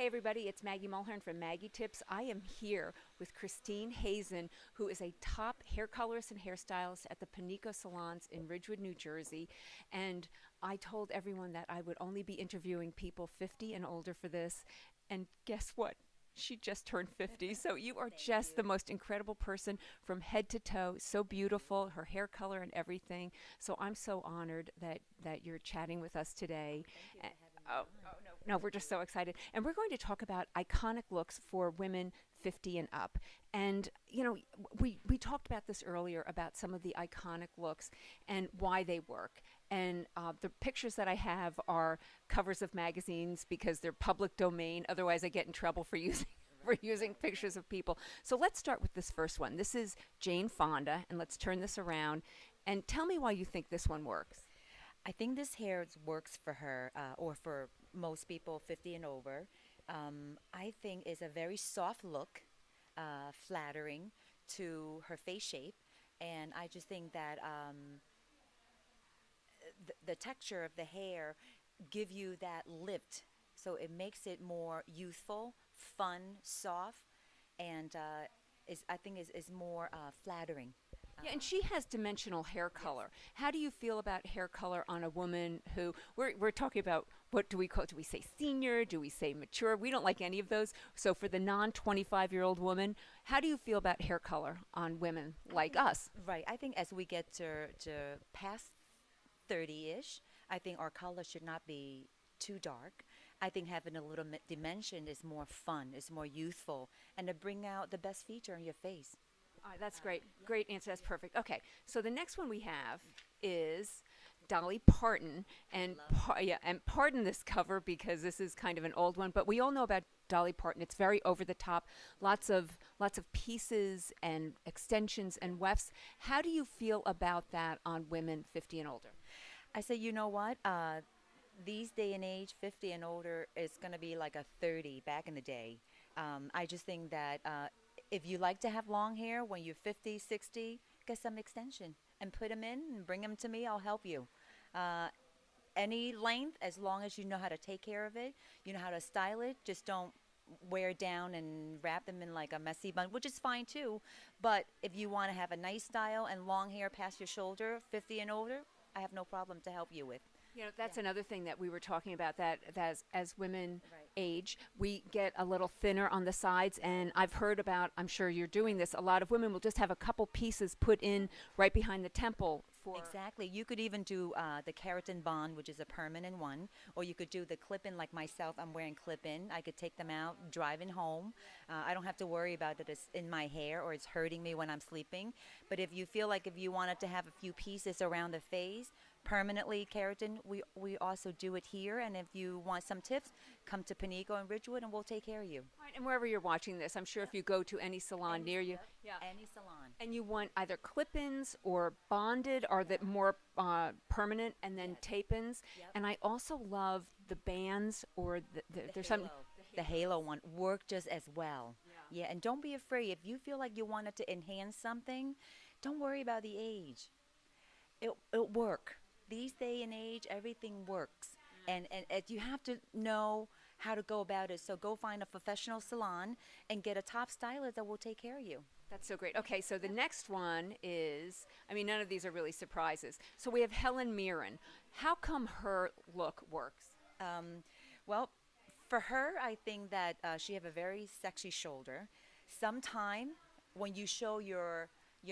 Hey everybody, it's Maggie Mulhern from Maggie Tips. I am here with Christine Hazen, who is a top hair colorist and hairstylist at the Panico Salons in Ridgewood, New Jersey. And I told everyone that I would only be interviewing people 50 and older for this. And guess what? She just turned 50. So you are Thank just the you. most incredible person from head to toe. So beautiful, her hair color and everything. So I'm so honored that you're chatting with us today. Thank you A- for having me Oh, on. oh no, we're just so excited. And we're going to talk about iconic looks for women 50 and up. And, we talked about this earlier about some of the iconic looks and why they work. And the pictures that I have are covers of magazines because they're public domain. Otherwise, I get in trouble for using. For Right, using right. pictures of people. So let's start with this first one. This is Jane Fonda, and let's turn this around and tell me why you think this one works. I think this works for her, or for most people 50 and over. I think is a very soft look, flattering to her face shape, and I just think that the texture of the hair give you that lift, so it makes it more youthful, fun, soft, and is I think is more flattering. Yeah, and Uh, she has dimensional hair yes. color. How do you feel about hair color on a woman who we're talking about what do we call do we say senior? Do we say mature? We don't like any of those. So for the non 25-year-old woman, how do you feel about hair color on women I like think us? right. I think as we get to past 30-ish, I think our color should not be too dark. I think having a little dimension is more fun, is more youthful, and to bring out the best feature on your face. That's great. Yeah, Great answer. That's yeah. perfect. Okay, so the next one we have is Dolly Parton, I and love her. yeah, and pardon this cover because this is kind of an old one, but we all know about Dolly Parton. It's very over the top, lots of pieces and extensions and wefts. How do you feel about that on women 50 and older? I say, you know what? These day and age, 50 and older is going to be like a 30 back in the day. I just think that if you like to have long hair when you're 50, 60, get some extension and put them in and bring them to me. I'll help you. Uh, any length, as long as you know how to take care of it, you know how to style it. Just don't wear it down and wrap them in like a messy bun, which is fine too. But if you want to have a nice style and long hair past your shoulder, 50 and older, I have no problem to help you with. Yeah. That's another thing that we were talking about that as women Right. age, we get a little thinner on the sides. And I've heard about, I'm sure you're doing this, a lot of women will just have a couple pieces put in right behind the temple for. Exactly. You could even do the keratin bond, which is a permanent one, or you could do the clip-in like myself. I'm wearing clip-in. I could take them out, driving home. I don't have to worry about that it's in my hair or it's hurting me when I'm sleeping. But if you feel like if you wanted to have a few pieces around the face, permanently keratin, we also do it here. And if you want some tips, come to Panico and Ridgewood, and we'll take care of you. Right, and wherever you're watching this, I'm sure if you go to any salon near you, Yep. yeah, Any salon. and you want either clip-ins or bonded or Yeah. that more permanent and then Yes. tape-ins. Yep. And I also love the bands or The there's some halo. the The halos. halo one worked just as well. Yeah. Yeah, and don't be afraid. If you feel like you wanted to enhance something, don't worry about the age. It'll work. These day and age, everything works. And you have to know how to go about it. So go find a professional salon and get a top stylist that will take care of you. That's so great. Okay, so the next one is, I mean, none of these are really surprises. So we have Helen Mirren. How come her look works? Um, well, for her, I think that she have a very sexy shoulder. Sometime when you show your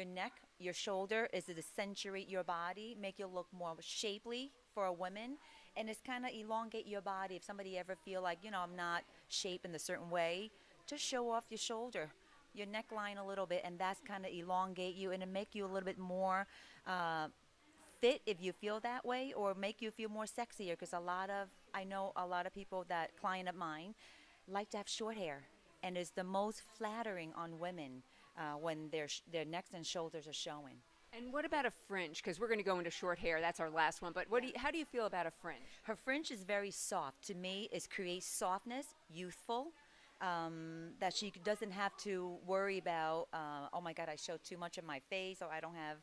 neck, your shoulder is to accentuate your body, make you look more shapely for a woman, and it's kind of elongate your body. If somebody ever feel like I'm not shaped in a certain way, just show off your shoulder, your neckline a little bit, and that's kind of elongate you and it make you a little bit more uh, fit if you feel that way, or make you feel more sexier, because I know a lot of people that client of mine like to have short hair, and it's the most flattering on women when their necks and shoulders are showing. And what about a fringe? Because we're going to go into short hair. That's our last one. But Yeah. how do you feel about a fringe? Her fringe is very soft. To me, it creates softness, youthful. That she doesn't have to worry about, oh my God, I show too much of my face, or I don't have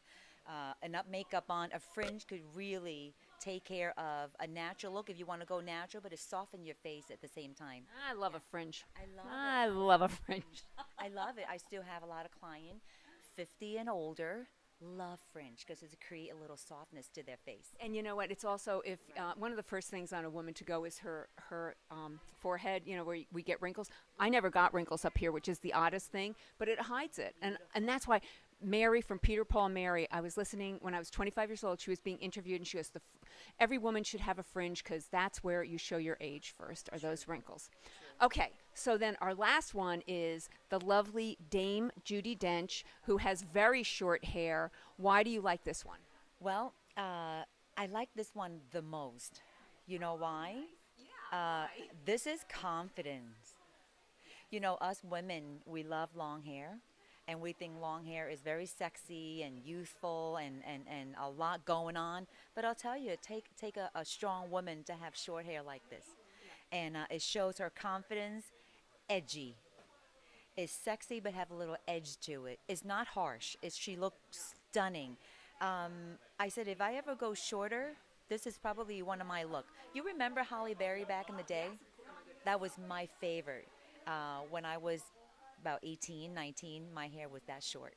enough makeup on. A fringe could really take care of a natural look if you want to go natural, but it soften your face at the same time. I love a fringe. I love I it. love a fringe. I love it. I still have a lot of client, 50 and older, love fringe because it create a little softness to their face. And you know what? It's also if one of the first things on a woman to go is her forehead. You know where we get wrinkles. I never got wrinkles up here, which is the oddest thing, but it hides it, and that's why. Mary from Peter, Paul, and Mary. I was listening when I was 25 years old. She was being interviewed, and she goes, "Every woman should have a fringe because that's where you show your age first, are those wrinkles." Okay, so then our last one is the lovely Dame Judi Dench, who has very short hair. Why do you like this one? Well, I like this one the most. You know why? This is confidence. You know, us women, we love long hair. And we think long hair is very sexy and youthful and a lot going on. But I'll tell you, take a strong woman to have short hair like this. And it shows her confidence, edgy. It's sexy but have a little edge to it. It's not harsh. She looks stunning. I said, if I ever go shorter, this is probably one of my look. You remember Halle Berry back in the day? That was my favorite. When I was about 18, 19, my hair was that short.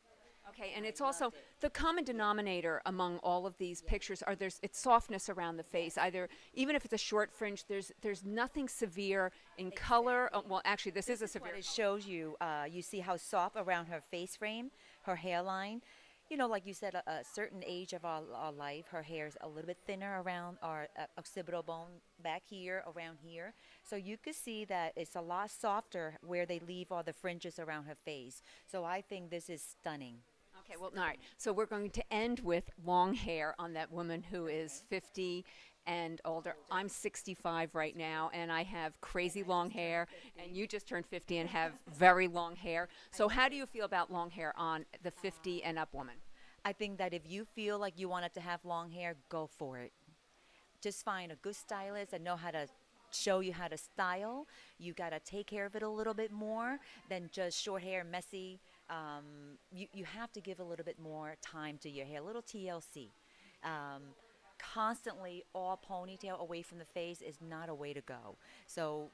Okay, and it's also the common denominator among all of these pictures are it's softness around the face. Either even if it's a short fringe, there's nothing severe in color. Well, actually, this is a severe. What it shows you, you see how soft around her face frame, her hairline. You know, like you said, a certain age of our life, her hair is a little bit thinner around our occipital bone back here, around here. So you could see that it's a lot softer where they leave all the fringes around her face. So I think this is stunning. Okay, well, all right. So we're going to end with long hair on that woman who is 50 and older. I'm 65 right now, and I have crazy long hair, and you just turned 50 and have very long hair. So how do you feel about long hair on the 50 and up woman? I think that if you feel like you wanted to have long hair, go for it. Just find a good stylist that know how to show you how to style. You got to take care of it a little bit more than just short hair, messy. You have to give a little bit more time to your hair, a little TLC. Constantly all ponytail away from the face is not a way to go. So,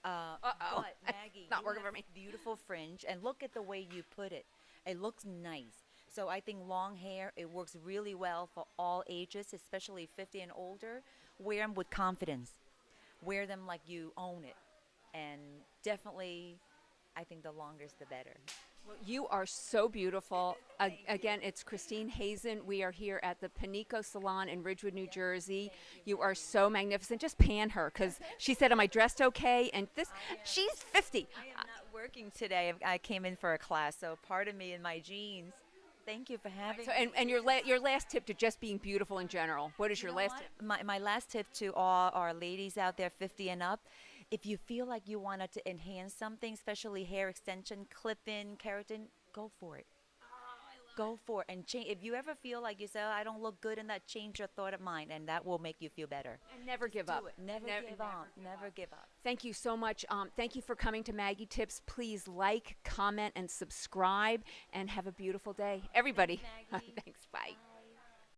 but Maggie, Not you working have for me. beautiful fringe, and look at the way you put it. It looks nice. So I think long hair, it works really well for all ages, especially 50 and older. Wear them with confidence. Wear them like you own it. And definitely, I think the longer is the better. Well, you are so beautiful. Again, it's Christine Hazen. We are here at the Panico Salon in Ridgewood, New Jersey. You are so magnificent. Just pan her because she said, "Am I dressed okay?" And she's 50. I am not working today. I came in for a class, so pardon me in my jeans. Thank you for having So, me. and your last tip to just being beautiful in general. What is your You know last what? tip? My last tip to all our ladies out there 50 and up, if you feel like you wanted to enhance something, especially hair extension, clip-in, keratin, go for it. Go for it. And change. If you ever feel like you say, oh, I don't look good in that, change your thought of mind, and that will make you feel better. And never give up. Do it. Never give up. Never give up. Thank you so much. Thank you for coming to Maggie Tips. Please like, comment, and subscribe, and have a beautiful day. Everybody. Maggie. Thanks. Bye.